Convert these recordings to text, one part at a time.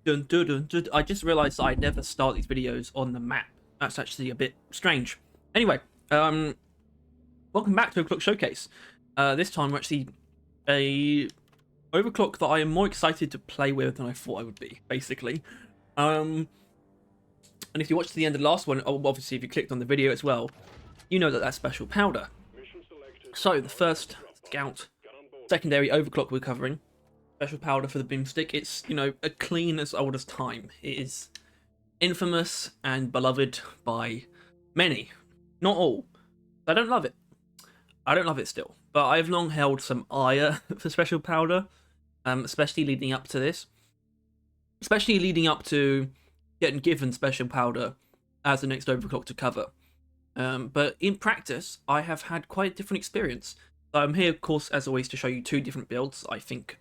Dun, dun, dun, dun. I just realised I never start these videos on the map. That's actually a bit strange. Anyway, welcome back to Overclock Showcase. This time we're actually a Overclock that I am more excited to play with than I thought I would be, basically. And if you watched to the end of the last one, obviously if you clicked on the video as well, you know that that's special powder. So the first scout, secondary Overclock we're covering. Special powder for the Boomstick. It's, you know, a clean as old as time. It is infamous and beloved by many, not all. I don't love it. I don't love it still, but I've long held some ire for special powder, especially leading up to this. Especially leading up to getting given special powder as the next Overclock to cover. But in practice, I have had quite a different experience. I'm here, of course, as always, to show you two different builds I think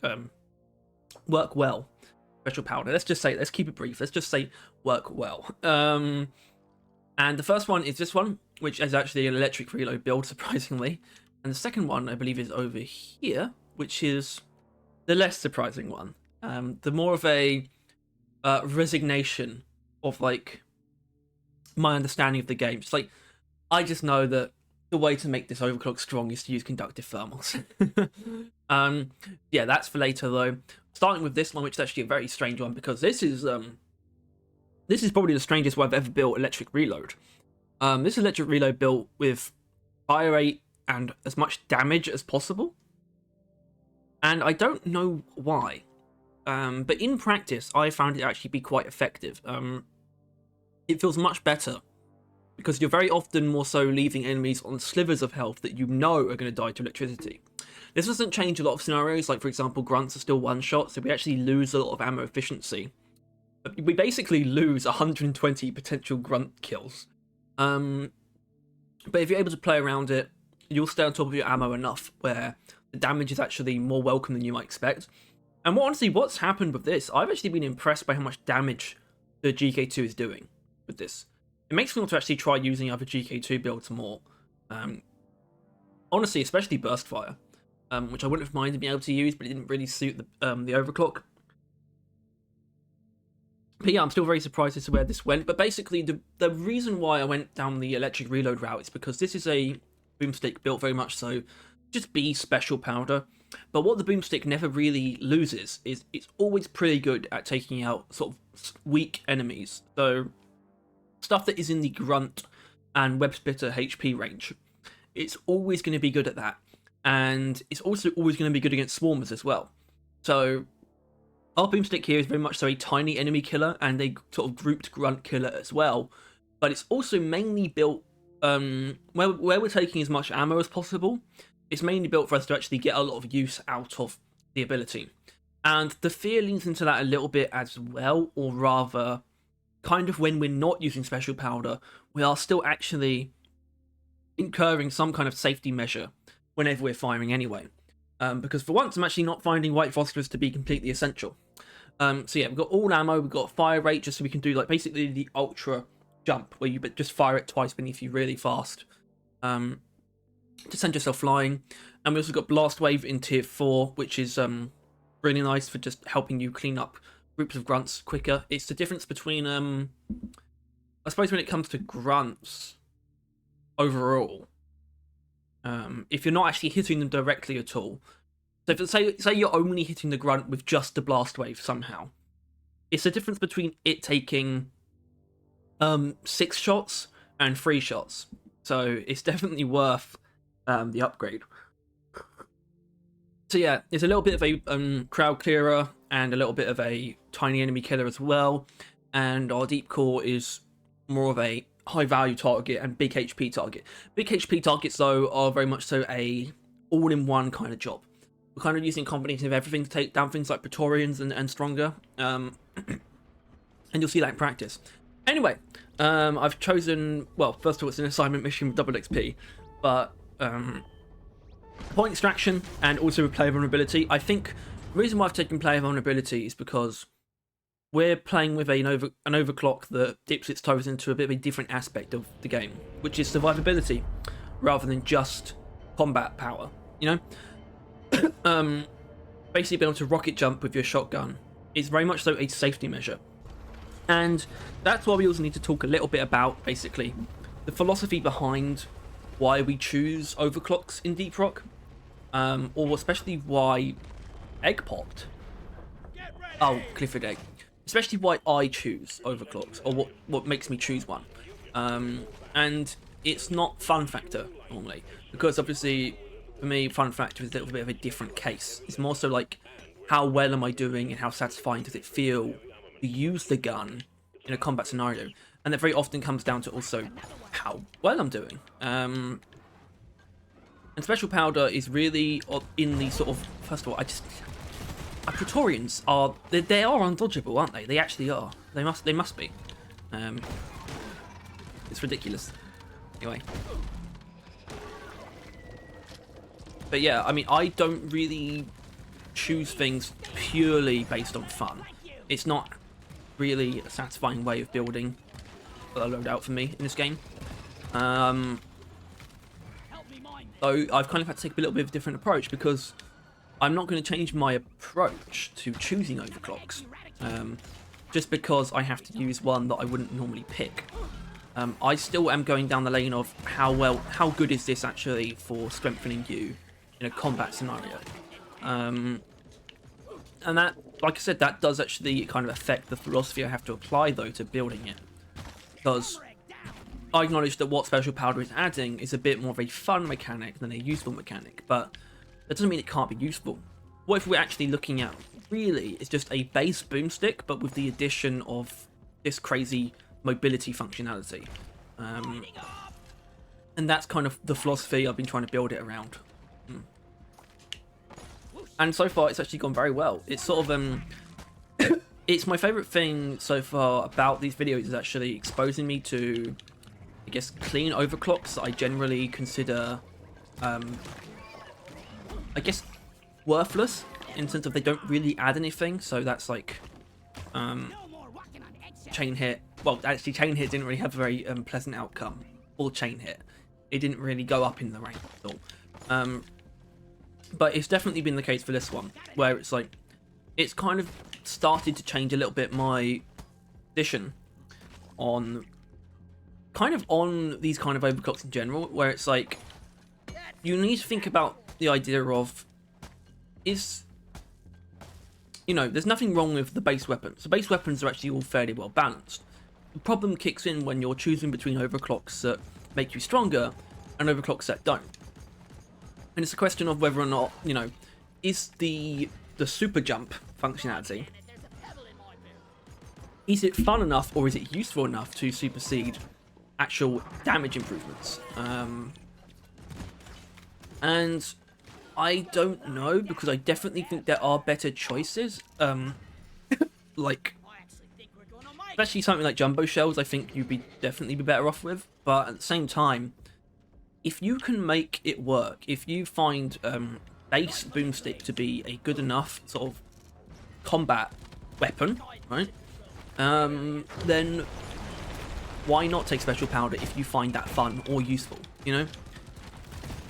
work well. Special powder. Let's keep it brief. Let's just say work well. And the first one is this one, which is actually an electric reload build, surprisingly. And the second one, I believe, is over here, which is the less surprising one. The more of a resignation of, like, my understanding of the game. It's like, I just know that the way to make this Overclock strong is to use conductive thermals. Yeah, that's for later though. Starting with this one, which is actually a very strange one, because this is probably the strangest one I've ever built electric reload. This electric reload built with fire rate and as much damage as possible. And I don't know why. But in practice, I found it actually be quite effective. It feels much better, because you're very often more so leaving enemies on slivers of health that you know are going to die to electricity. This doesn't change a lot of scenarios, like for example grunts are still one shot, so we actually lose a lot of ammo efficiency. We basically lose 120 potential grunt kills. But if you're able to play around it, you'll stay on top of your ammo enough where the damage is actually more welcome than you might expect. And honestly, what's happened with this, I've actually been impressed by how much damage the GK2 is doing with this. It makes me want to actually try using other GK2 builds more. Honestly, especially burst fire, which I wouldn't have minded being able to use, but it didn't really suit the Overclock. But yeah, I'm still very surprised as to where this went. But basically, the reason why I went down the electric reload route is because this is a Boomstick built very much so just be special powder. But what the Boomstick never really loses is it's always pretty good at taking out sort of weak enemies. So stuff that is in the grunt and web splitter HP range, it's always going to be good at that. And it's also always going to be good against swarmers as well. So our Boomstick here is very much so a tiny enemy killer and a sort of grouped grunt killer as well. But it's also mainly built, where we're taking as much ammo as possible, it's mainly built for us to actually get a lot of use out of the ability. And the fear leans into that a little bit as well, or rather, kind of when we're not using special powder, we are still actually incurring some kind of safety measure whenever we're firing anyway. Because for once, I'm actually not finding white phosphorus to be completely essential. So yeah, we've got all ammo, we've got fire rate, just so we can do like basically the ultra jump, where you just fire it twice beneath you really fast to send yourself flying. And we also got blast wave in tier 4, which is really nice for just helping you clean up groups of grunts quicker. It's the difference between I suppose when it comes to grunts overall, if you're not actually hitting them directly at all, so if say you're only hitting the grunt with just the blast wave somehow, it's the difference between it taking 6 shots and 3 shots. So it's definitely worth the upgrade. So yeah, it's a little bit of a crowd clearer and a little bit of a tiny enemy killer as well. And our Deepcore is more of a high value target and big HP target. Big HP targets though are very much so a all-in-one kind of job. We're kind of using a combination of everything to take down things like Praetorians and stronger. And you'll see that in practice. Anyway, I've chosen, well, first of all, it's an assignment mission with double XP, but point extraction and also with player vulnerability. I think the reason why I've taken player vulnerability is because we're playing with an Overclock that dips its toes into a bit of a different aspect of the game, which is survivability, rather than just combat power, you know? Basically being able to rocket jump with your shotgun It's very much so a safety measure. And that's why we also need to talk a little bit about, basically, the philosophy behind why we choose overclocks in Deep Rock, or especially why Egg popped. Oh, Clifford Egg. Especially why I choose overclocks, or what makes me choose one. And it's not fun factor, normally, because obviously, for me, fun factor is a little bit of a different case. It's more so like, how well am I doing and how satisfying does it feel to use the gun in a combat scenario? And that very often comes down to also how well I'm doing. And Special Powder is really in the sort of, first of all, Praetorians are, they are undodgeable, aren't they? They actually are. They must be. It's ridiculous. Anyway. But yeah, I mean, I don't really choose things purely based on fun. It's not really a satisfying way of building a loadout for me in this game. Though I've kind of had to take a little bit of a different approach, because I'm not going to change my approach to choosing overclocks, just because I have to use one that I wouldn't normally pick. I still am going down the lane of how good is this actually for strengthening you in a combat scenario. And that, like I said, that does actually kind of affect the philosophy I have to apply, though, to building it. Because I acknowledge that what Special Powder is adding is a bit more of a fun mechanic than a useful mechanic, but that doesn't mean it can't be useful. What if we're actually looking at, really, is just a base Boomstick, but with the addition of this crazy mobility functionality. And that's kind of the philosophy I've been trying to build it around. And so far, it's actually gone very well. It's sort of, it's my favourite thing so far about these videos is actually exposing me to, I guess, clean overclocks that I generally consider, I guess, worthless, in the sense of they don't really add anything. So that's like, Chain Hit. Well, actually, Chain Hit didn't really have a very pleasant outcome. Or Chain Hit. It didn't really go up in the rank at all. But it's definitely been the case for this one, where it's like, it's kind of started to change a little bit my position on, kind of on these kind of overclocks in general, where it's like, you need to think about the idea of, there's nothing wrong with the base weapons. The base weapons are actually all fairly well balanced. The problem kicks in when you're choosing between overclocks that make you stronger and overclocks that don't. And it's a question of whether or not, is the super jump functionality, is it fun enough or is it useful enough to supersede actual damage improvements? And I don't know, because I definitely think there are better choices. Like, especially something like jumbo shells, I think you'd definitely be better off with. But at the same time, if you can make it work, if you find base Boomstick to be a good enough sort of combat weapon, right? Then why not take Special Powder if you find that fun or useful?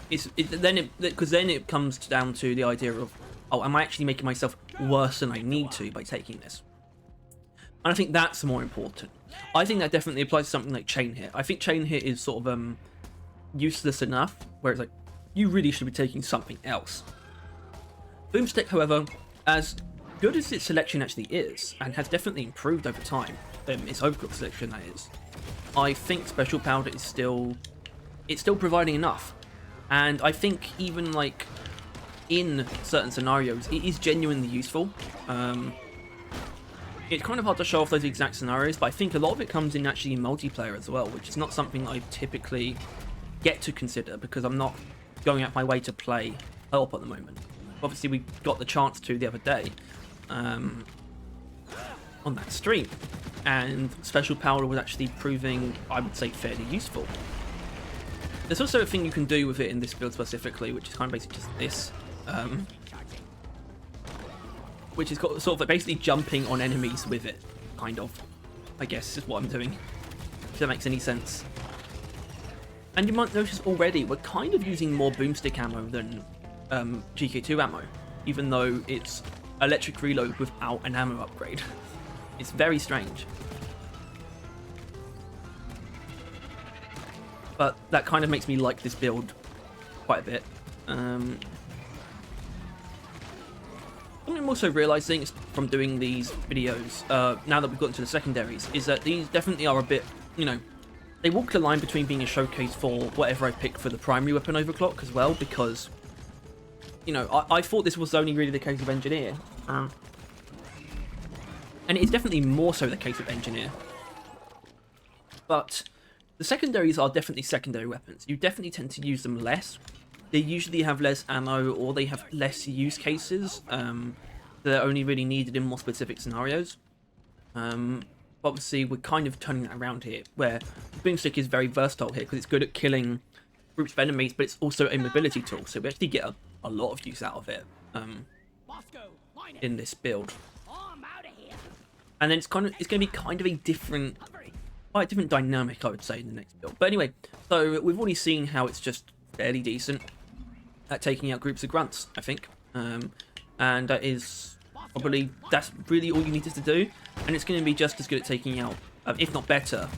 Because then it comes down to the idea of, oh, am I actually making myself worse than I need to by taking this? And I think that's more important. I think that definitely applies to something like Chain Hit. I think Chain Hit is sort of useless enough, where it's like, you really should be taking something else. Boomstick, however, as good as its selection actually is, and has definitely improved over time, its overclock selection that is, I think Special Powder is still providing enough. And I think even like in certain scenarios, it is genuinely useful. It's kind of hard to show off those exact scenarios, but I think a lot of it comes in actually in multiplayer as well, which is not something I typically get to consider because I'm not going out my way to play help at the moment. Obviously, we got the chance to the other day on that stream, and Special Powder was actually proving, I would say, fairly useful. There's also a thing you can do with it in this build specifically, which is kind of basically just this, which is sort of like basically jumping on enemies with it, kind of, I guess is what I'm doing, if that makes any sense. And you might notice already, we're kind of using more Boomstick ammo than GK2 ammo, even though it's electric reload without an ammo upgrade. It's very strange. But that kind of makes me like this build quite a bit. I'm also realizing from doing these videos, now that we've got into the secondaries, is that these definitely are a bit, you know, they walk the line between being a showcase for whatever I pick for the primary weapon Overclock as well, because, you know, I thought this was only really the case of Engineer. And it's definitely more so the case of Engineer. But the secondaries are definitely secondary weapons. You definitely tend to use them less. They usually have less ammo, or they have less use cases that are only really needed in more specific scenarios. Obviously, we're kind of turning that around here, where Boomstick is very versatile here, because it's good at killing groups of enemies, but it's also a mobility tool, so we actually get a lot of use out of it in this build. And then it's going to be kind of a different, quite a different dynamic, I would say, in the next build. But anyway, so we've already seen how it's just fairly decent at taking out groups of grunts, I think. And that is probably, that's really all you need us to do. And it's going to be just as good at taking out, if not better,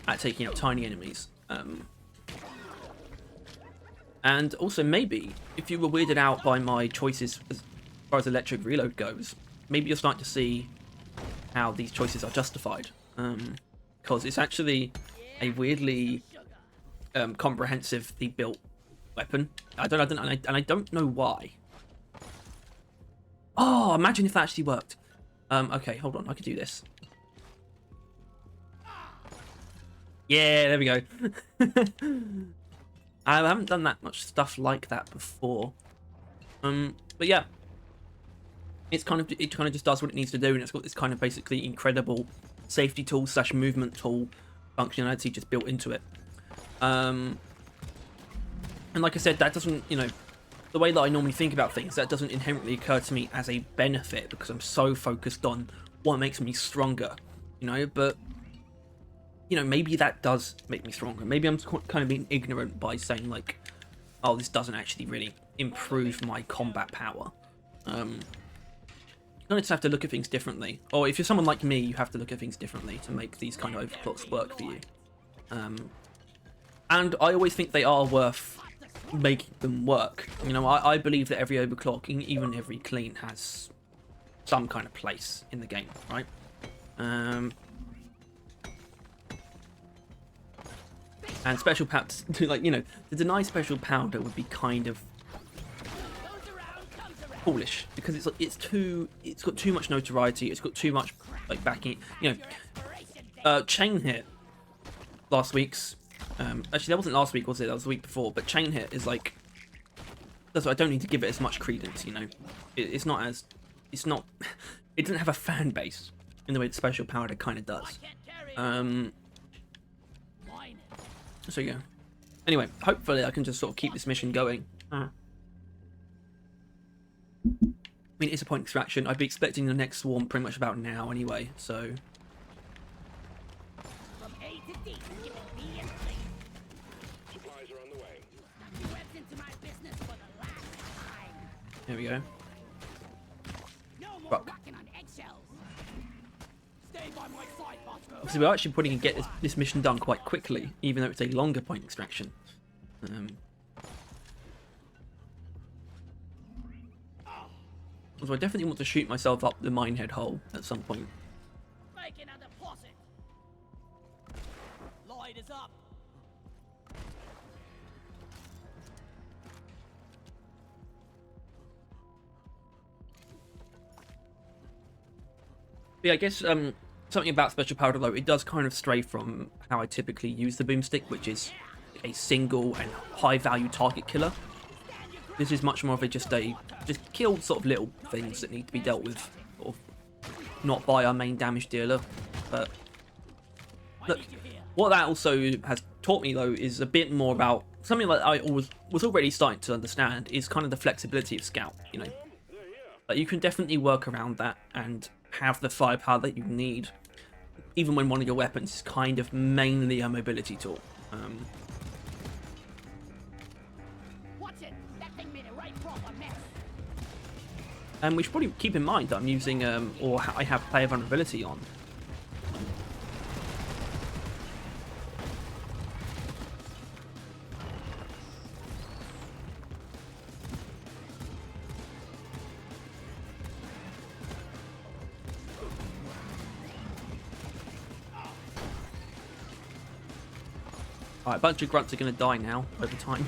at taking out tiny enemies. And also maybe, if you were weirded out by my choices as far as electric reload goes, maybe you're starting to see how these choices are justified. Because it's actually a weirdly comprehensively built weapon. I don't know why. Oh, imagine if that actually worked. Okay, hold on, I could do this. Yeah, there we go. I haven't done that much stuff like that before. But yeah, it kind of just does what it needs to do, and it's got this kind of basically incredible safety tool / movement tool functionality just built into it. And like I said, that doesn't, you know, the way that I normally think about things, that doesn't inherently occur to me as a benefit, because I'm so focused on what makes me stronger, you know. But, you know, maybe that does make me stronger. Maybe I'm kind of being ignorant by saying, like, oh, this doesn't actually really improve my combat power. You kind of just have to look at things differently. Or if you're someone like me, you have to look at things differently to make these kind of overclocks work for you. And I always think they are worth making them work. You know, I believe that every overclock, even every clean, has some kind of place in the game, right? And special powder, like, you know, to deny special powder would be kind of foolish, because it's got too much notoriety, it's got too much like backing, you know. Chain hit last week's, actually that wasn't last week, was it? That was the week before. But chain hit is like, that's why I don't need to give it as much credence, you know. It doesn't have a fan base in the way that special powder kind of does. So yeah. Anyway, hopefully I can just sort of keep this mission going. I mean, it's a point extraction. I'd be expecting the next swarm pretty much about now anyway, so. From A to D, give it B and C. Supplies are on the way. You went into my business for the last time. There we go. No more walking on eggshells. Stay by my side, Bosco. So we're actually probably going to get this mission done quite quickly, even though it's a longer point extraction. So I definitely want to shoot myself up the minehead hole at some point. Making a deposit. Light is up. But yeah, I guess something about special powder though, it does kind of stray from how I typically use the Boomstick, which is a single and high value target killer. This is much more of a just kill sort of little things that need to be dealt with, sort of not by our main damage dealer. But look, what that also has taught me though is a bit more about something that I was already starting to understand, is kind of the flexibility of Scout. You know, like you can definitely work around that and have the firepower that you need, even when one of your weapons is kind of mainly a mobility tool. And we should probably keep in mind that I'm using, I have player vulnerability on. Alright, a bunch of grunts are going to die now over time.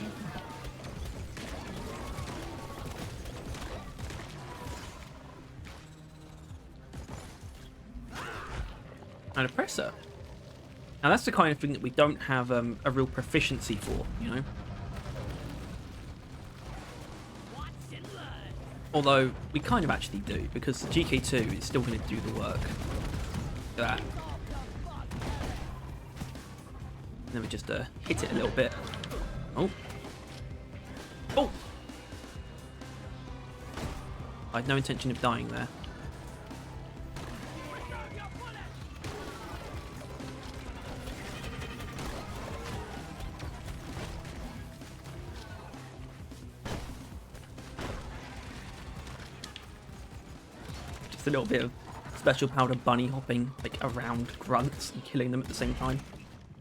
And a presser. Now that's the kind of thing that we don't have a real proficiency for, you know? Although, we kind of actually do, because the GK2 is still going to do the work. Look at that. And then we just hit it a little bit. Oh. Oh! I had no intention of dying there. Just a little bit of special powder bunny hopping like around grunts and killing them at the same time.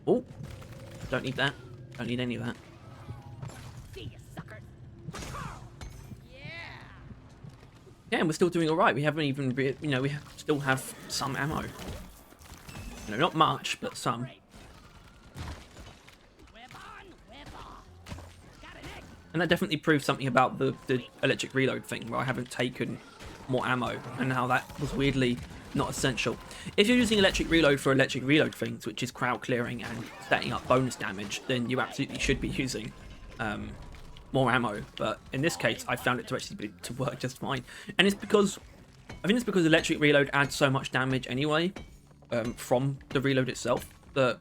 Oh! Don't need that. Don't need any of that. See you, suckers. Yeah, and we're still doing all right. We haven't even, still have some ammo. You know, not much, but some. Whip on, whip off. Got an egg. And that definitely proves something about the electric reload thing, where I haven't taken more ammo, and how that was weirdly not essential. If you're using electric reload for electric reload things, which is crowd clearing and setting up bonus damage, then you absolutely should be using more ammo. But in this case, I found it to actually to work just fine. And it's because, I think it's because electric reload adds so much damage anyway from the reload itself, that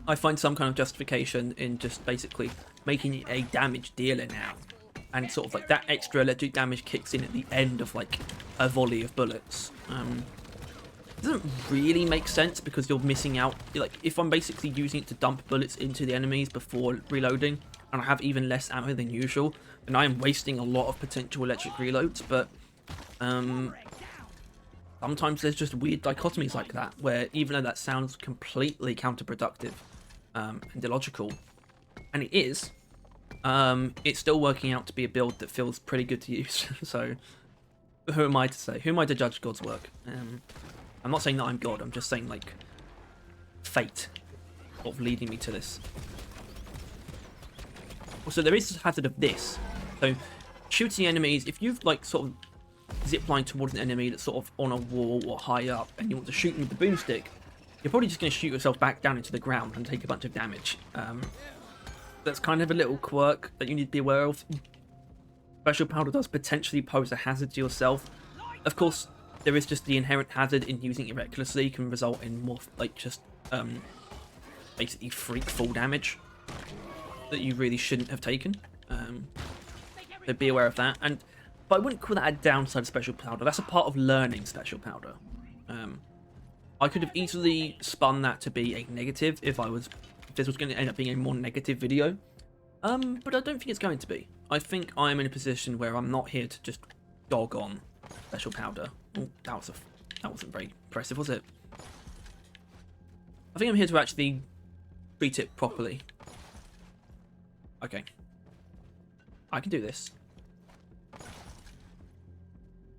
I find some kind of justification in just basically making it a damage dealer now. And sort of like that extra electric damage kicks in at the end of like a volley of bullets. It doesn't really make sense because you're missing out. Like if I'm basically using it to dump bullets into the enemies before reloading, and I have even less ammo than usual, then I am wasting a lot of potential electric reloads. But sometimes there's just weird dichotomies like that, where even though that sounds completely counterproductive and illogical, and it is, it's still working out to be a build that feels pretty good to use. So who am I to say? Who am I to judge God's work? I'm not saying that I'm God. I'm just saying like fate of leading me to this. Also, there is a hazard of this. So shooting enemies, if you've like sort of zipline towards an enemy that's sort of on a wall or high up, and you want to shoot them with the boomstick, you're probably just going to shoot yourself back down into the ground and take a bunch of damage. That's kind of a little quirk that you need to be aware of. Special powder does potentially pose a hazard to yourself. Of course, there is just the inherent hazard in using it recklessly, can result in more like just basically freak fall damage that you really shouldn't have taken. So be aware of that. But I wouldn't call that a downside of special powder. That's a part of learning special powder. I could have easily spun that to be a negative if this was going to end up being a more negative video. But I don't think it's going to be. I think I'm in a position where I'm not here to just dog on special powder. Oh, that wasn't very impressive, was it? I think I'm here to actually treat it properly. Okay. I can do this.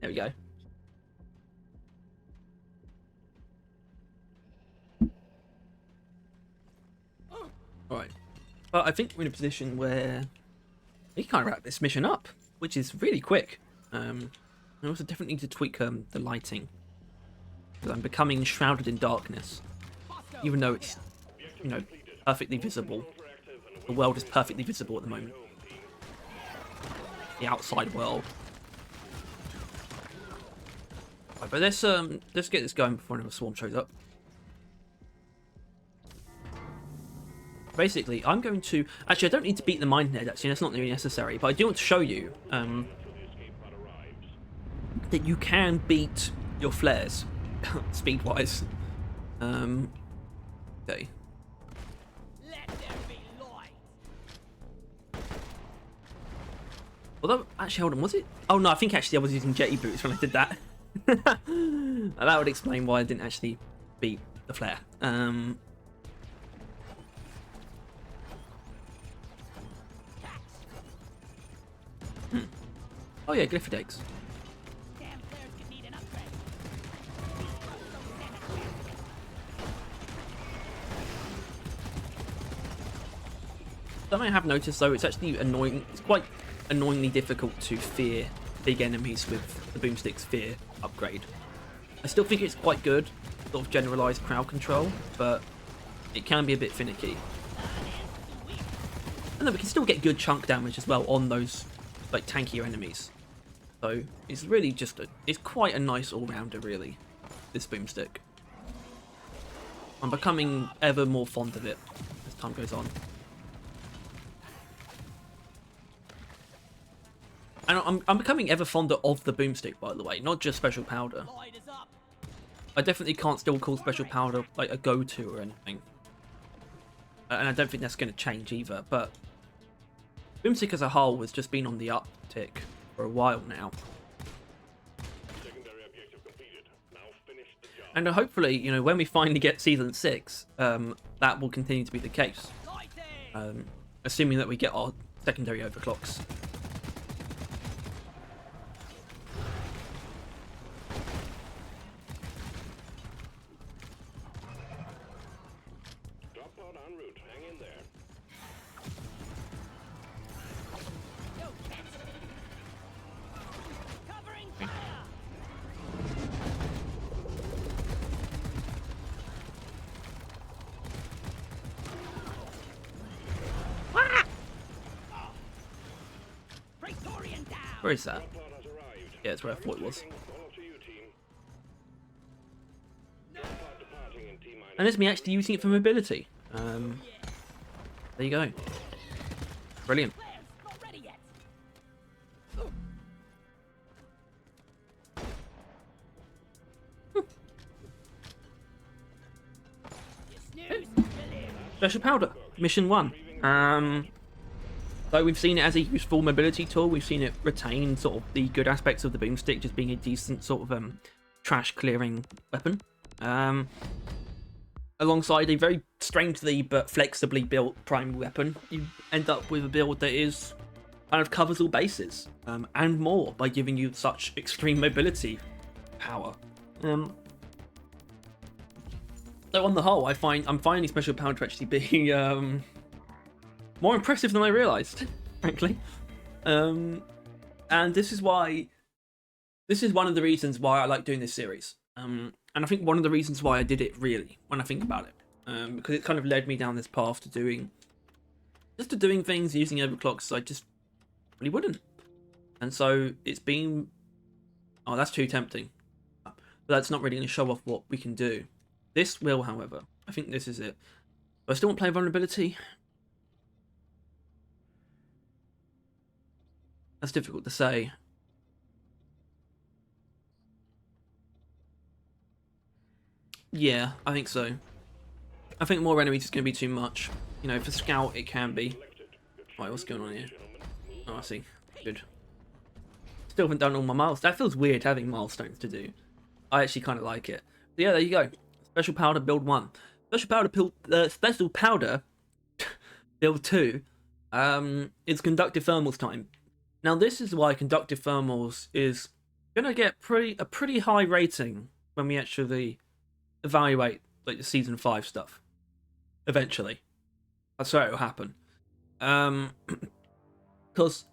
There we go. Alright. But I think we're in a position where we can kind of wrap this mission up, which is really quick. I also definitely need to tweak the lighting, because I'm becoming shrouded in darkness, even though it's, you know, perfectly visible. The world is perfectly visible at the moment. The outside world. Right, but let's get this going before another swarm shows up. Basically, I'm going to... Actually, I don't need to beat the mine head, actually, that's not really necessary. But I do want to show you that you can beat your flares, speed-wise. Okay. Let there be light. Although, actually, hold on, was it? Oh no, I think actually I was using jetty boots when I did that. That would explain why I didn't actually beat the flare. Oh yeah, Glyphid eggs. Damn players could need an upgrade. Something I have noticed though, it's actually annoying. It's quite annoyingly difficult to fear big enemies with the Boomstick's fear upgrade. I still think it's quite good, sort of generalized crowd control, but it can be a bit finicky. And then we can still get good chunk damage as well on those like tankier enemies. So it's really just it's quite a nice all-rounder really, this Boomstick. I'm becoming ever more fond of it as time goes on. And I'm becoming ever fonder of the Boomstick, by the way, not just Special Powder. Lloyd is up. I definitely can't still call Special Powder like a go-to or anything. And I don't think that's going to change either, but Boomstick as a whole has just been on the uptick for a while now. Secondary objective completed. Now finish the job. And hopefully, you know, when we finally get Season 6, that will continue to be the case. Assuming that we get our secondary overclocks. Drop pod en route. Hang in there. Yo, cats. Covering fire. Praetorian down. Where is that? Drop pod has arrived. Yeah, it's where I thought it was. All to you, team. Drop pod departing in T-minus. And it's me actually using it for mobility. There you go. Brilliant. Players, not ready yet. You snooze, you live. Special Powder, Mission 1. So we've seen it as a useful mobility tool. We've seen it retain sort of the good aspects of the Boomstick, just being a decent sort of trash clearing weapon. Alongside a very strangely but flexibly built primary weapon, you end up with a build that is kind of covers all bases and more by giving you such extreme mobility power. So on the whole, I'm finding Special Powder to actually be more impressive than I realised, frankly. And this is one of the reasons why I like doing this series. And I think one of the reasons why I did it, really, when I think about it, because it kind of led me down this path to doing things using overclocks I just really wouldn't. And so it's been, oh, that's too tempting. But that's not really going to show off what we can do. This will, however. I think this is it. But I still want to play vulnerability. That's difficult to say. Yeah, I think so. I think more enemies is going to be too much. You know, for Scout it can be. Right, what's going on here? Oh, I see. Good. Still haven't done all my milestones. That feels weird having milestones to do. I actually kind of like it. But yeah, there you go. Special Powder build 1. Special Powder build 2 is Conductive Thermals time. Now this is why Conductive Thermals is going to get a pretty high rating when we actually evaluate like the Season 5 stuff. Eventually. That's how it'll happen. Because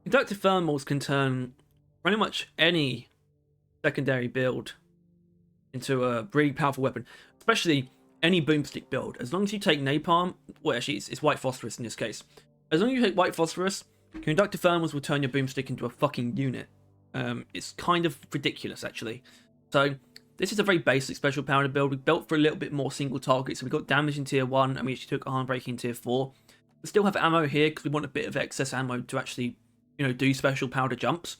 Conductive Thermals can turn pretty much any secondary build into a really powerful weapon. Especially any Boomstick build. As long as you take Napalm, well actually it's White Phosphorus in this case. As long as you take White Phosphorus, Conductive Thermals will turn your Boomstick into a fucking unit. It's kind of ridiculous actually. So this is a very basic Special Powder build. We built for a little bit more single target, so we got damage in tier 1 and we actually took arm breaking in tier 4. We still have ammo here because we want a bit of excess ammo to actually, you know, do Special Powder jumps.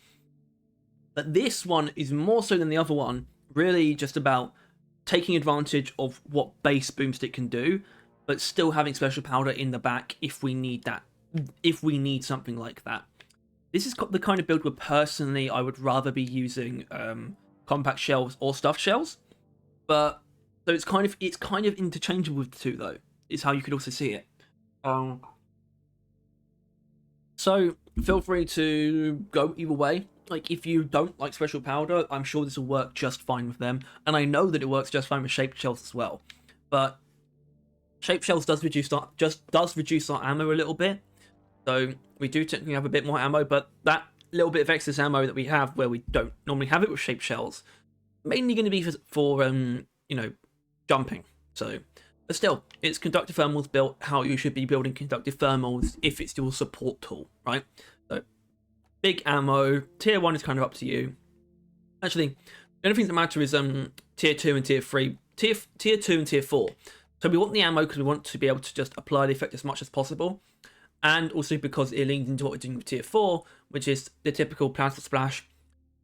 But this one is more so than the other one, really just about taking advantage of what base Boomstick can do, but still having Special Powder in the back if we need that. If we need something like that. This is the kind of build where personally I would rather be using compact shells or stuffed shells, but so it's kind of interchangeable with the two though. Is how you could also see it. So feel free to go either way. Like, if you don't like special powder, I'm sure this will work just fine with them, and I know that it works just fine with shaped shells as well. But shaped shells does reduce our ammo a little bit, so we do technically have a bit more ammo. But that little bit of excess ammo that we have, where we don't normally have it with shaped shells, mainly going to be for you know, jumping. So, but still, it's conductive thermals built how you should be building conductive thermals if it's your support tool, right? So, big ammo. Tier 1 is kind of up to you. Actually, the only thing that matter is tier 2 and tier 3. Tier 2 and tier 4. So we want the ammo because we want to be able to just apply the effect as much as possible. And also because it leans into what we're doing with tier 4, which is the typical plasma splash.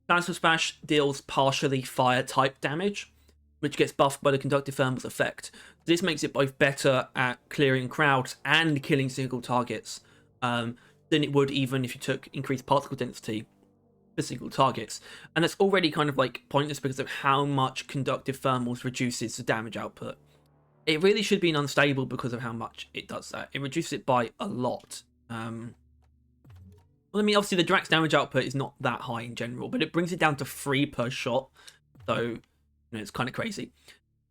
Plasma splash deals partially fire type damage, which gets buffed by the conductive thermals effect. This makes it both better at clearing crowds and killing single targets than it would even if you took increased particle density for single targets. And that's already kind of like pointless because of how much conductive thermals reduces the damage output. It really should be an unstable because of how much it does that. It reduces it by a lot. Well, I mean, obviously the Drax damage output is not that high in general, but it brings it down to 3 per shot. So, you know, it's kind of crazy.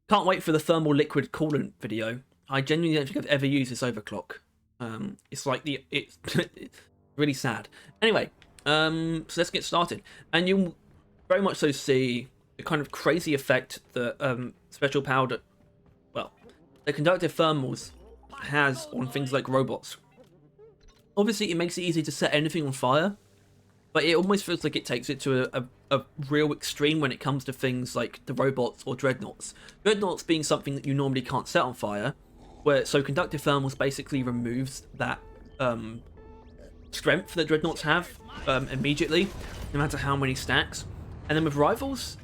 Can't wait for the thermal liquid coolant video. I genuinely don't think I've ever used this overclock. It's like it's really sad. Anyway, so let's get started. And you'll very much so see the kind of crazy effect that special powder, well, the conductive thermals has on things like robots. Obviously, it makes it easy to set anything on fire, but it almost feels like it takes it to a real extreme when it comes to things like the robots or dreadnoughts. Dreadnoughts being something that you normally can't set on fire, so conductive thermals basically removes that strength that dreadnoughts have immediately, no matter how many stacks. And then with rivals,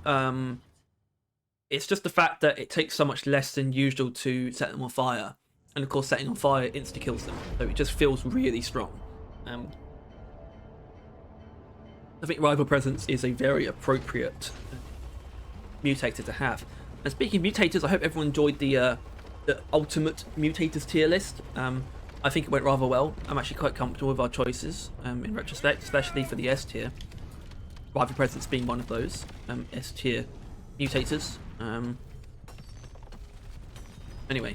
it's just the fact that it takes so much less than usual to set them on fire. And of course, setting on fire insta-kills them, so it just feels really strong. I think Rival Presence is a very appropriate mutator to have. And speaking of mutators, I hope everyone enjoyed the ultimate mutators tier list. I think it went rather well. I'm actually quite comfortable with our choices in retrospect, especially for the S tier. Rival Presence being one of those S tier mutators. Anyway,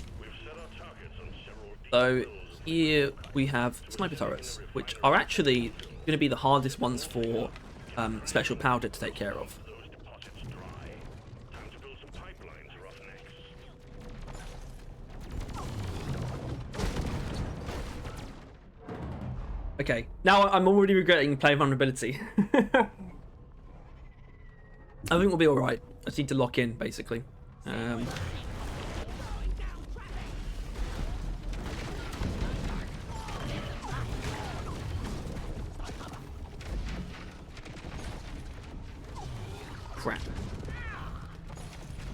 so here we have sniper turrets, which are actually going to be the hardest ones for special powder to take care of. Okay, now I'm already regretting player vulnerability. I think we'll be alright. I just need to lock in, basically. Crap.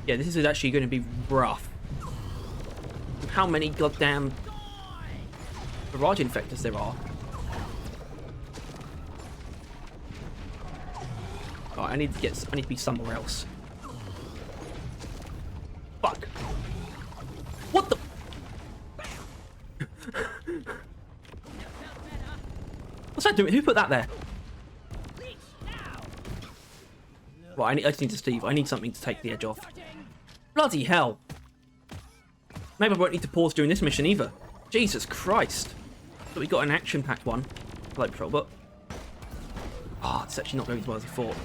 Yeah, this is actually going to be rough. How many goddamn barrage infectors there are. Oh, I need to be somewhere else. Fuck. What the? What's that doing? Who put that there? Well, I just need to Steve. I need something to take the edge off. Bloody hell. Maybe I won't need to pause during this mission either. Jesus Christ. But we got an action-packed one. Light patrol, but... Ah, it's actually not going as well as I thought.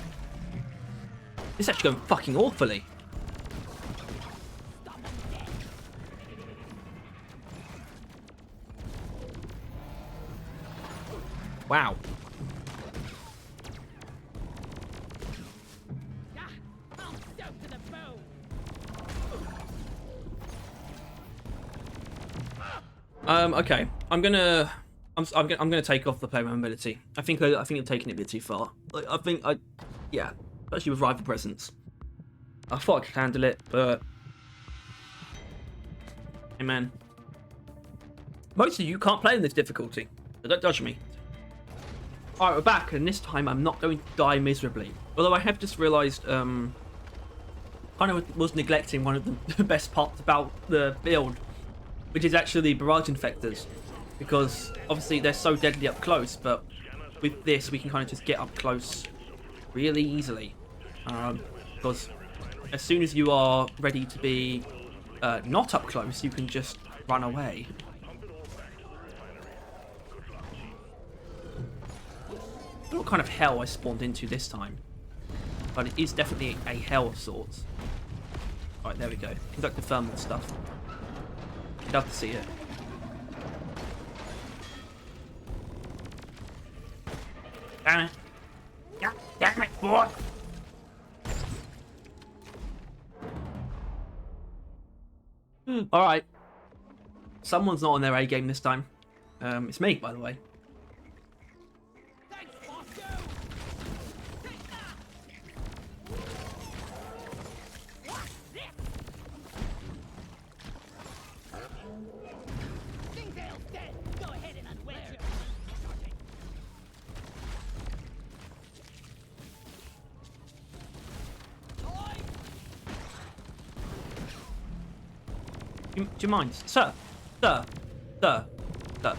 It's actually going fucking awfully. Wow. Okay. I'm gonna take off the player mobility. I think I'm taking it a bit too far. Like, yeah, especially with rival presence. I thought I could handle it, but hey man, most of you can't play in this difficulty, so don't judge me. Alright, we're back, and this time I'm not going to die miserably. Although I have just realised, kind of was neglecting one of the best parts about the build, which is actually barrage infectors. Because, obviously, they're so deadly up close, but with this, we can kind of just get up close really easily. Because as soon as you are ready to be not up close, you can just run away. I don't know what kind of hell I spawned into this time, but it is definitely a hell of sorts. Alright, there we go. Conductive thermal stuff. Love to see it. Damn it. God damn it, boy! Alright. Someone's not on their A game this time. It's me, by the way. Thanks, Bosco! Take that! What's this? Stingtail's dead. Go ahead and unwedge him. Do you mind? Sir! Sir! Sir! Sir!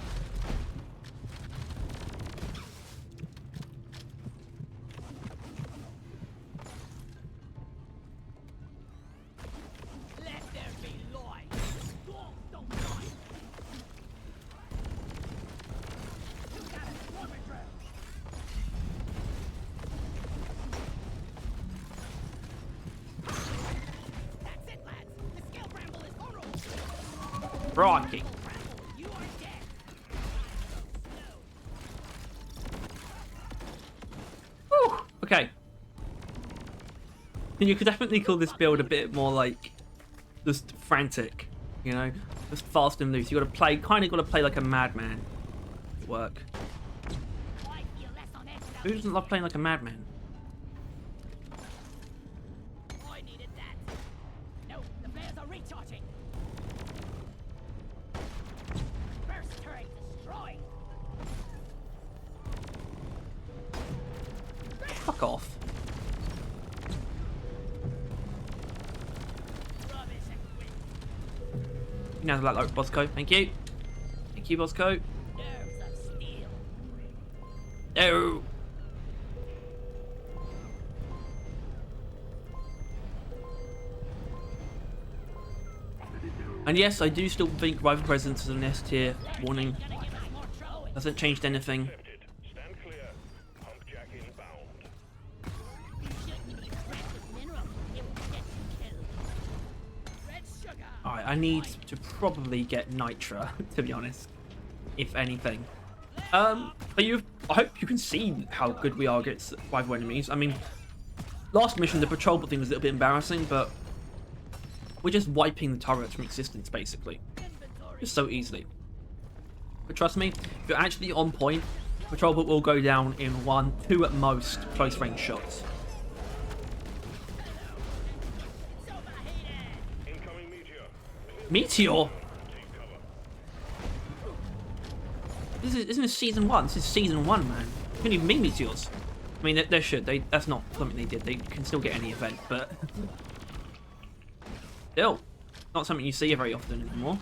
Let there be light. Don't die. You got it. Warmer drill. That's it, lads. The scale bramble is vulnerable. Rocky! You are dead. Whew. Okay. And you could definitely call this build a bit more like just frantic, you know, just fast and loose. You got to play, kind of got to play like a madman. To work. I feel less on edge Who doesn't love playing like a madman? I needed that. No, the flares are recharging. Burst turret destroyed. Fuck off. Rubbish equipment. You know that like Bosco. Thank you. Thank you, Bosco. Nerves of steel. No. And yes, I do still think rival presence is an S tier warning. Gonna give us more trouble. Hasn't changed anything. Accepted. Stand clear. Pump jack inbound. You shouldn't be wrecked with mineral. It will get you killed. Red sugar. Alright, I need to probably get Nitra, to be honest. If anything. But I hope you can see how good we are against rival enemies. I mean, last mission, the patrol thing was a little bit embarrassing, but we're just wiping the turrets from existence, basically. Inventory. Just so easily. But trust me, if you're actually on point, patrol bot will go down in 1, 2 at most close range shots. It's overheated. Incoming meteor. Meteor? Take cover. Isn't this season 1? This is season 1, man. You couldn't even mean meteors. I mean, they should. That's not something they did. They can still get any event, but still, not something you see very often anymore.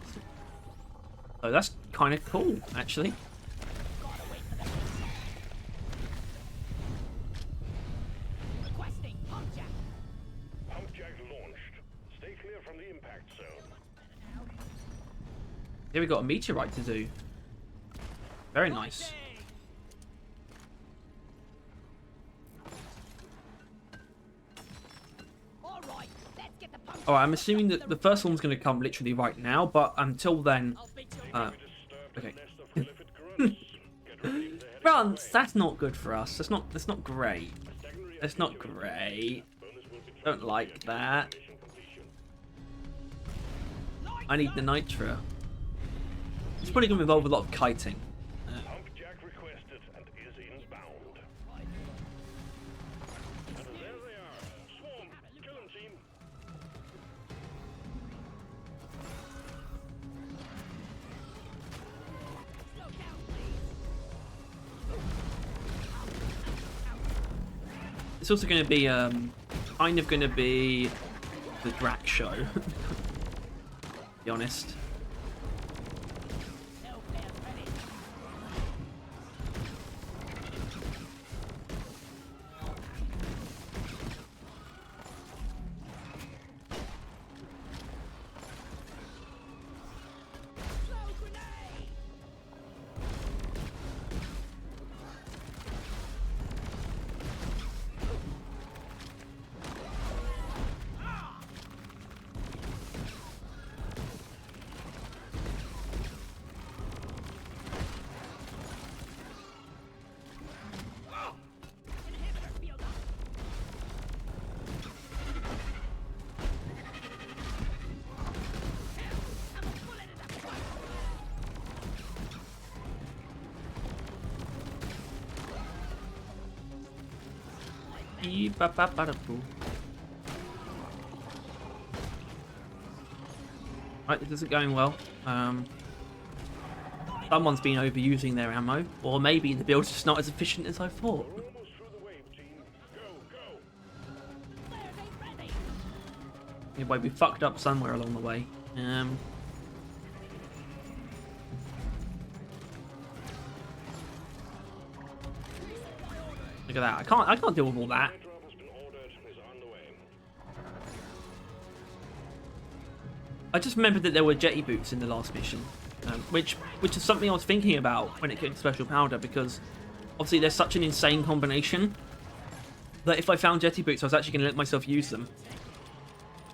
So that's kind of cool, actually. Gotta wait for the requesting pump jack. Pump jack launched. Stay clear from the impact zone. Here we got a meteorite to do. Very nice. All right, let's get the pump. Alright, I'm assuming that the first one's going to come literally right now, but until then... I'll beat you. Okay. Nest of prolific grunts. Get ready for the heading. Grunts, that's not good for us. That's not great. Stagnary That's not great. bonus will be Don't like that. mission completion. I need the Nitra. It's probably going to involve a lot of kiting. Pump jack requested and is inbound. And there they are. Swarm. Kill 'em, team. Slow down, please. It's also going to be kind of going to be the Drac show. To be honest. Right, this isn't going well. Someone's been overusing their ammo, or maybe the build's just not as efficient as I thought. We're almost through the wave, team. Go, go. Anyway, we fucked up somewhere along the way. Look at that. I can't deal with all that. Airdrop has been ordered and is on the way. I just remembered that there were jetty boots in the last mission, which is something I was thinking about when it came to special powder, because obviously there's such an insane combination that if I found jetty boots, I was actually going to let myself use them.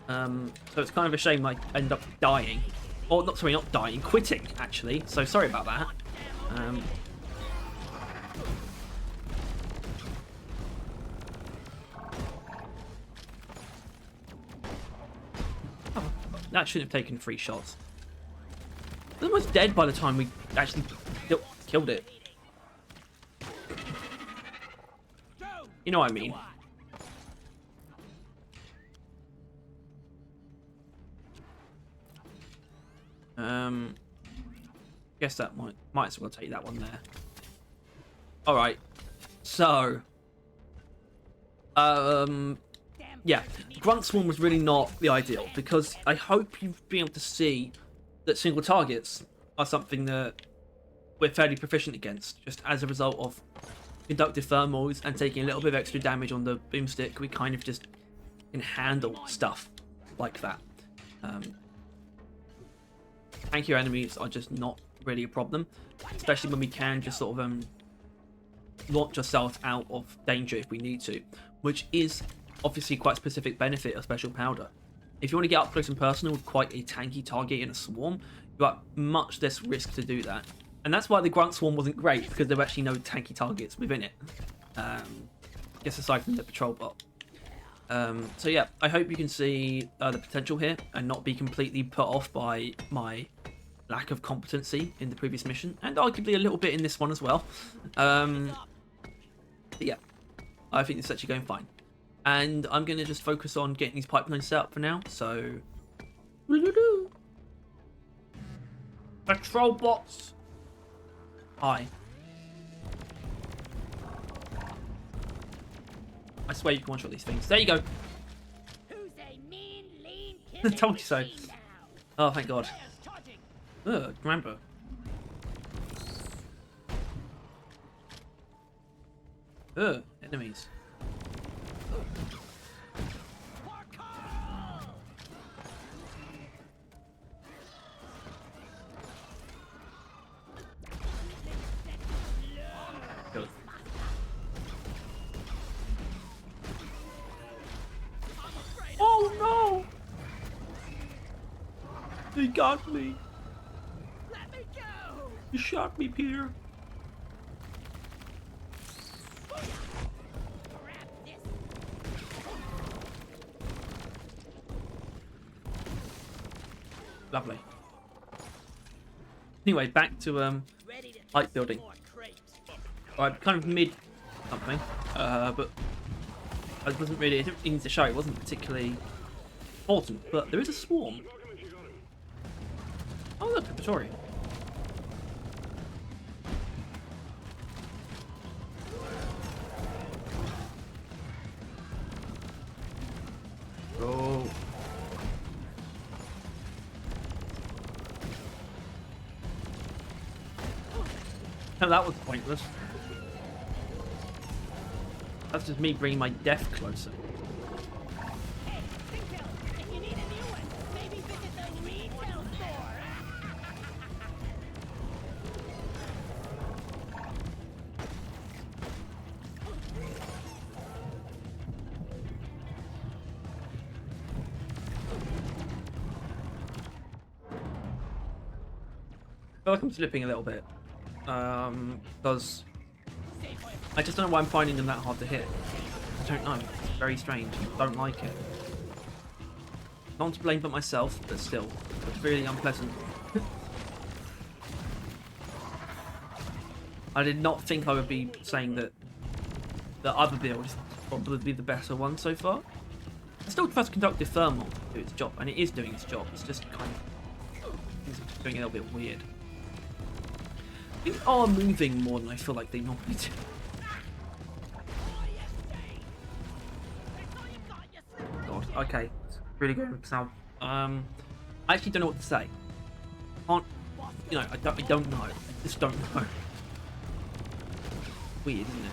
So it's kind of a shame I end up dying, or not dying, quitting actually. So sorry about that. That shouldn't have taken 3 shots. It was almost dead by the time we actually killed it. You know what I mean. Guess that might as well take that one there. All right. So, yeah, Grunt Swarm was really not the ideal, because I hope you've been able to see that single targets are something that we're fairly proficient against, just as a result of conductive thermals and taking a little bit of extra damage on the Boomstick. We kind of just can handle stuff like that. Tankier enemies are just not really a problem, especially when we can just sort of launch ourselves out of danger if we need to, which is obviously quite a specific benefit of special powder. If you want to get up close and personal with quite a tanky target in a swarm, you have much less risk to do that. And that's why the Grunt Swarm wasn't great, because there were actually no tanky targets within it. I guess aside from the patrol bot. So yeah, I hope you can see the potential here and not be completely put off by my lack of competency in the previous mission, and arguably a little bit in this one as well. But yeah, I think it's actually going fine. And I'm going to just focus on getting these pipelines set up for now, so... Patrol bots! Hi. I swear you can one-shot these things. There you go! Who's a mean, lean, Told you so. Oh, thank God. Ugh, remember. Ugh, enemies. Good. Oh no! They got me. Let me go! You shot me, Peter. Grab this. Lovely. Anyway, back to Ready to light building. more crates. Alright, kind of mid something, but I wasn't really, it didn't need to show, it wasn't particularly important, but there is a swarm. Oh look, a Praetorian. No, that was pointless. That's just me bringing my death closer. Hey, Tinkel, if you need a new one, maybe visit the retail store. I feel like I'm slipping a little bit. Because I just don't know why I'm finding them that hard to hit. I don't know. It's very strange. Don't like it. Not to blame but myself, but still. It's really unpleasant. I did not think I would be saying that the other build is probably the better one so far. I still trust Conductive Thermal to do its job, and it is doing its job. It's just kind of things are doing a little bit weird. Things are moving more than I feel like they normally do. God, okay. It's really good with sound. I actually don't know what to say. Can't, you know, I don't know. I just don't know. Weird, isn't it?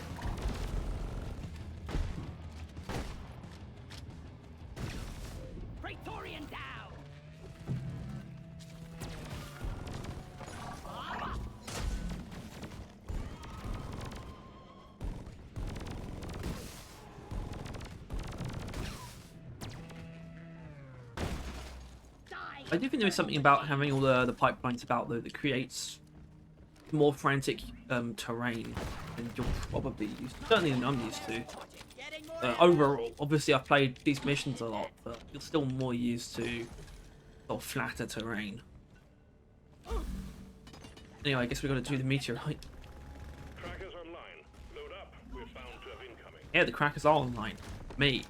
Praetorian down. I do think there is something about having all the pipelines about though that creates more frantic terrain than you're probably used to. Certainly than I'm used to. Overall, obviously I've played these missions a lot, but you're still more used to sort of flatter terrain. Anyway, I guess we've got to do the meteorite. Trackers online. Load up. We're bound to have incoming. Yeah, the crackers are online. Me.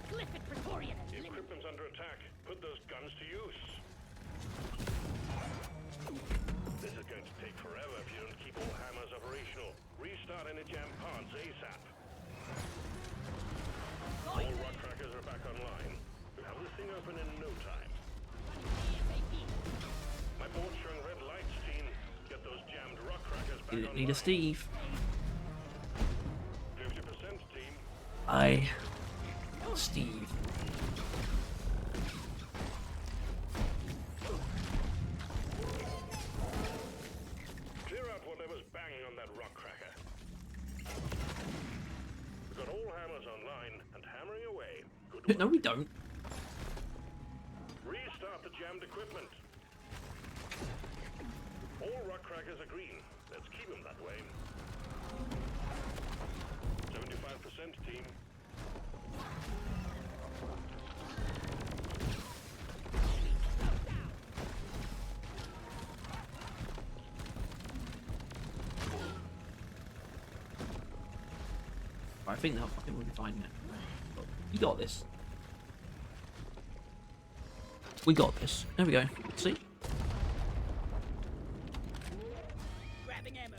Clifford Praetorian has The limited. equipment's under attack. Put those guns to use. This is going to take forever if you don't keep all hammers operational. Restart any jam parts ASAP. All rock crackers are back online. We'll have this thing open in no time. My board's showing red lights, team. Get those jammed rock crackers back You online. need a Steve. 50% team. Steve. Clear out whatever's banging on that rock cracker. We've got all hammers online and hammering away. Good work. No, we don't. Restart the jammed equipment. All rock crackers are green. Let's keep them that way. 75% team. I think we'll be fine now. You got this. We got this. There we go. See? Grabbing ammo.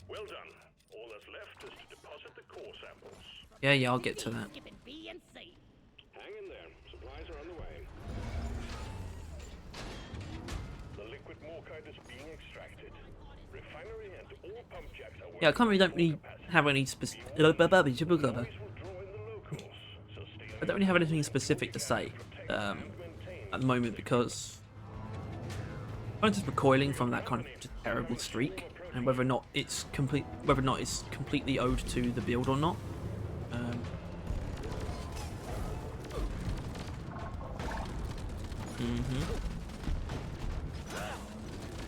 Well done. All that's left is to deposit the core samples. Yeah, I'll get to that. Skipping B and C. Hang in there. Supplies are on the way. The liquid morkite is being extracted. Refinery and all pump jacks are Yeah, I can't really don't really have any specific. I don't really have anything specific to say at the moment because I'm just recoiling from that kind of just terrible streak, and whether or not it's completely owed to the build or not.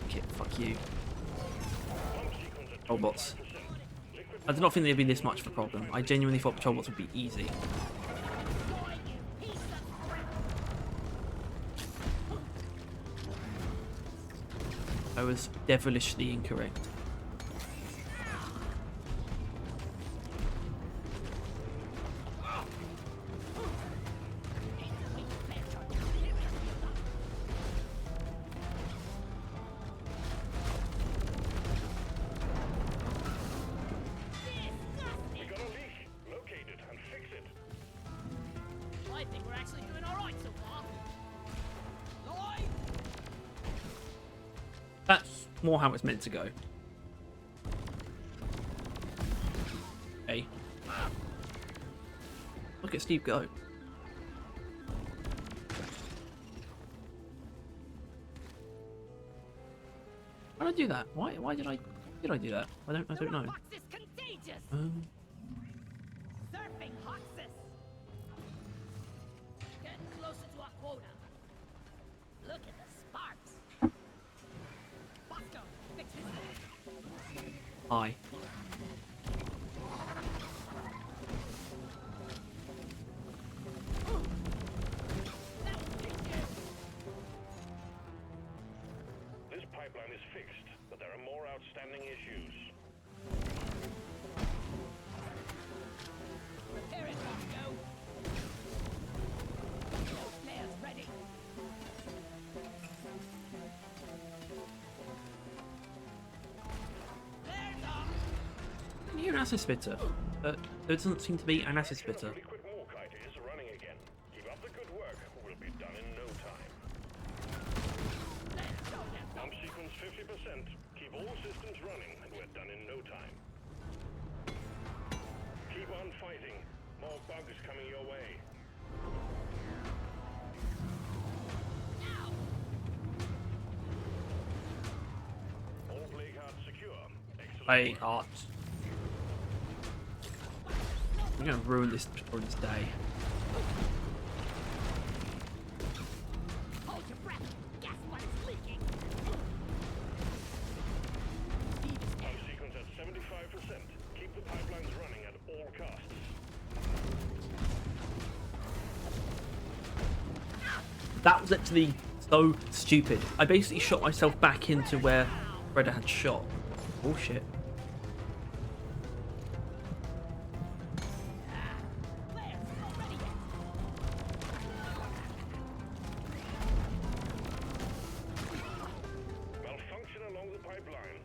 Okay, fuck you. Robots. I did not think there'd be this much of a problem. I genuinely thought patrol bots would be easy. I was devilishly incorrect. think we're actually doing all right so far. Lloyd! That's more how it's meant to go. Hey. Look at Steve go. Why did I do that? Why did I do that? I don't know. Hoxus contagious! Surfing Hoxus! Getting closer to our quota. Look at the sparks. Bosco, fix this. Hi. That was big deal. This pipeline is fixed, but there are more outstanding issues. Repair it, Bosco. Those flares ready. Flares up. I can hear an acid spitter, but there doesn't seem to be an acid spitter. Really quick Morkite is running again. Keep up the good work. We'll be done in no time. Let's go now. Pump sequence 50%. Keep all systems running, and we're done in no time. Keep on fighting. More bugs coming your way. Now. All plague hearts secure. Excellent Hey, work. art. I'm gonna ruin this for this day. Hold your breath. Gas pipe's leaking. Pump sequence at 75%. Keep the pipelines running at all costs. That was actually so stupid. I basically shot myself back into where Redder had shot. Oh shit. Flares, not ready yet. Malfunction along the pipeline.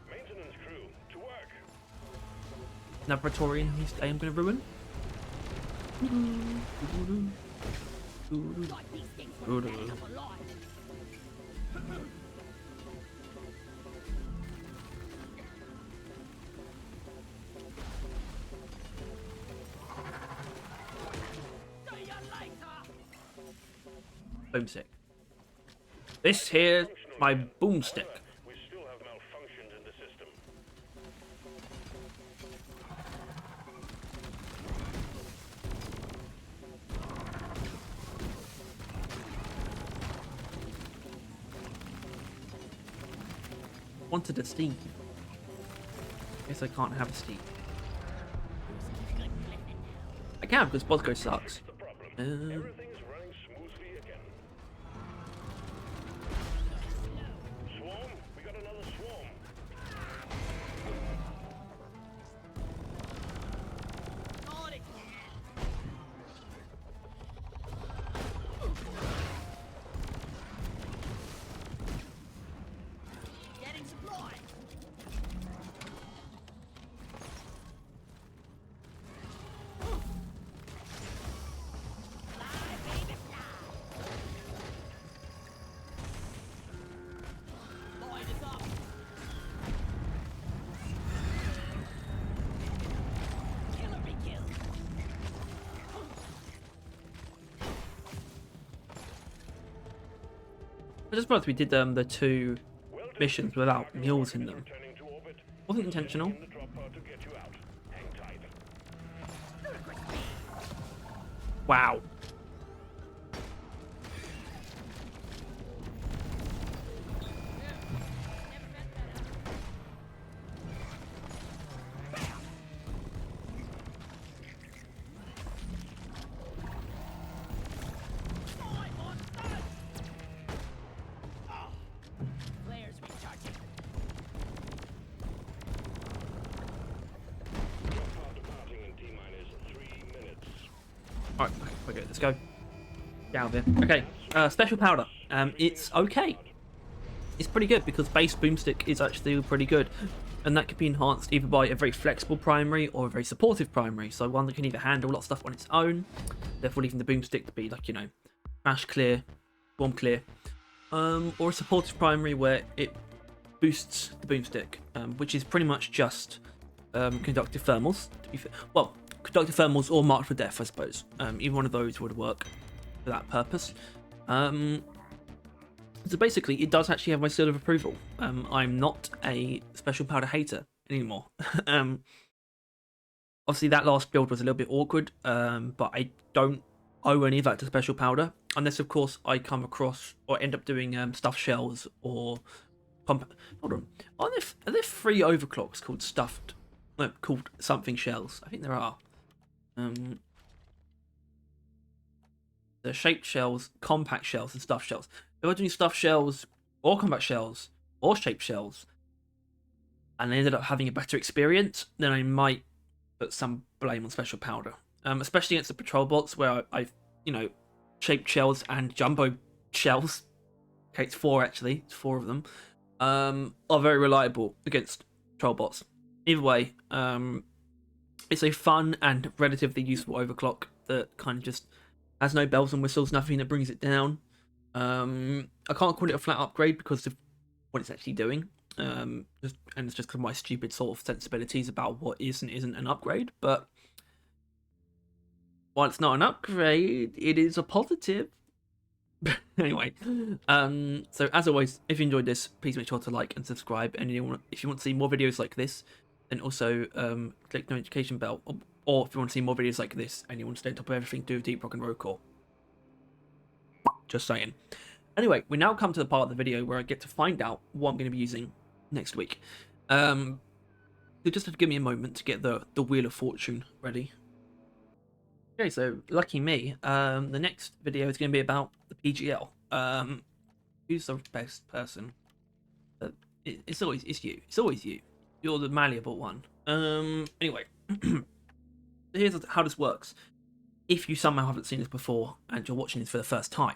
Maintenance crew, to work. Laboratory I am gonna ruin. Like these things were standing up alive. See you later. Boomstick. This here's my boomstick. We still have malfunctions in the system. Wanted a Steve. Guess I can't have a Steve. I can because Bosco sucks. The problem. Um, Everything is running smoothly again. Swarm? We got another swarm. On it. Getting supplied. Fly, baby, fly. Lloyd is up. Killer be killed. I just thought we did the two Well done. missions without mules in them. Returning to orbit. Wasn't intentional. In the drop pod to get you out. Hang tight. Wow. Flares recharging. Drop pod departing in T-minus 3 minutes. Alright, okay, let's go. Get out of here. Okay, special powder. It's okay. It's pretty good because base boomstick is actually pretty good. and that can be enhanced either by a very flexible primary or a very supportive primary. So one that can either handle a lot of stuff on its own, therefore leaving the Boomstick to be like, you know, smash clear, bomb clear, or a supportive primary where it boosts the Boomstick, which is pretty much just conductive thermals. To be fair, well, conductive thermals or marked for death, I suppose. Either one of those would work for that purpose. So basically, it does actually have my seal of approval. I'm not a special powder hater anymore. Obviously, that last build was a little bit awkward, but I don't owe any of that to special powder, unless, of course, I come across or end up doing stuffed shells or hold on. Are there 3 overclocks called stuffed? No, called something shells. I think there are. The shaped shells, compact shells, and stuffed shells. If I was doing stuffed shells, or compact shells, or shaped shells, and I ended up having a better experience, then I might put some blame on special powder. Especially against the patrol bots, where I've, you know, shaped shells and jumbo shells. Okay, it's 4 actually. It's 4 of them. Are very reliable against patrol bots. Either way, it's a fun and relatively useful overclock that kind of just has no bells and whistles, nothing that brings it down. I can't call it a flat upgrade because of what it's actually doing. And it's just because of my stupid sort of sensibilities about what is and isn't an upgrade. But while it's not an upgrade, it is a positive. Anyway, so as always, if you enjoyed this, please make sure to like and subscribe. And if you want to see more videos like this, then also click the notification bell. Or if you want to see more videos like this and you want to stay on top of everything to do with Deep Rock and Roll Core. Just saying. Anyway, we now come to the part of the video where I get to find out what I'm going to be using next week. So just have to give me a moment to get the Wheel of Fortune ready. Okay, so lucky me, the next video is going to be about the PGL. Who's the best person? It's always you. It's always you. You're the malleable one. Anyway, here's how this works. If you somehow haven't seen this before and you're watching this for the first time,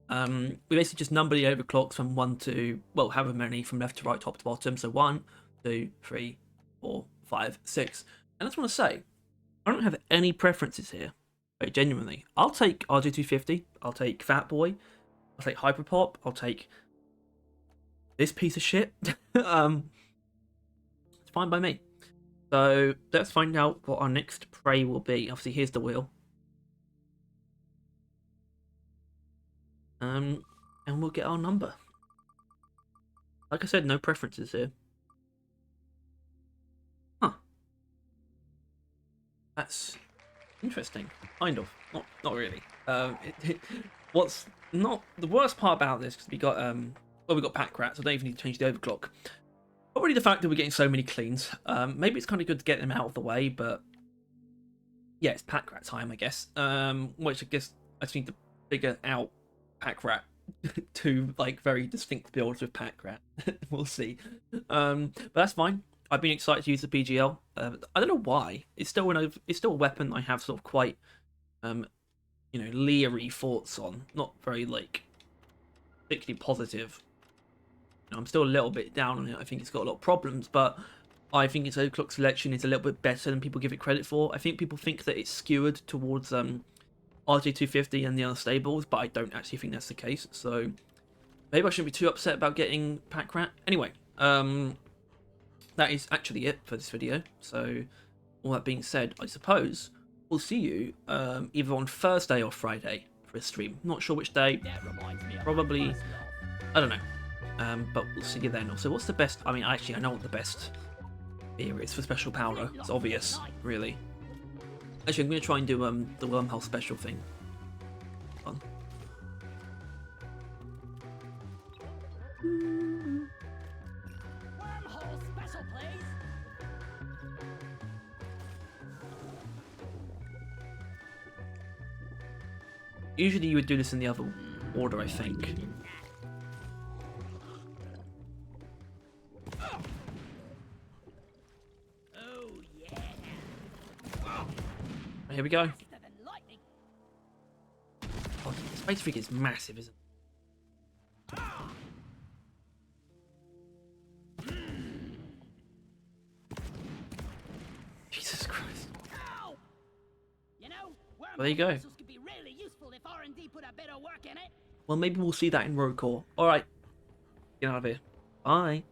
we basically just number the overclocks from 1 to, well, however many from left to right, top to bottom. So 1, 2, 3, 4, 5, 6. And I just want to say, I don't have any preferences here. But genuinely, I'll take RJ250, I'll take Fat Boy, I'll take Hyperpop, I'll take this piece of shit. It's fine by me. So let's find out what our next prey will be. Obviously, here's the wheel. And we'll get our number. Like I said, no preferences here. Huh. That's interesting. Kind of. Not really. What's not the worst part about this, because we got we got pack rats. I don't even need to change the overclock. Probably the fact that we're getting so many cleans. Maybe it's kind of good to get them out of the way, but yeah, it's pack rat time, I guess. Which I guess I just need to figure out pack rat. 2 like very distinct builds with pack rat. We'll see. But that's fine. I've been excited to use the PGL. I don't know why. It's still a weapon I have sort of quite you know, leery thoughts on. Not very like particularly positive. You know, I'm still a little bit down on it. I think it's got a lot of problems, but I think its overclock selection is a little bit better than people give it credit for. I think people think that it's skewered towards RJ250 and the other stables, but I don't actually think that's the case. So maybe I shouldn't be too upset about getting pack rat. Anyway, that is actually it for this video. So all that being said, I suppose we'll see you either on Thursday or Friday for a stream. Not sure which day. Probably, I don't know. But we'll see you then. Also, what's the best? I mean, actually, I know what the best beer is for special powder. It's obvious, really. Actually, I'm going to try and do the wormhole special thing. Fun. Wormhole special, please. Usually you would do this in the other order, I think. Oh yeah. Here we go. Faster than lightning. Oh, the Space Freak is massive, isn't it? there you go. Missiles could be really useful if R&D put a bit of work in it. Well, maybe we'll see that in Road Core. All right, get out of here. Bye.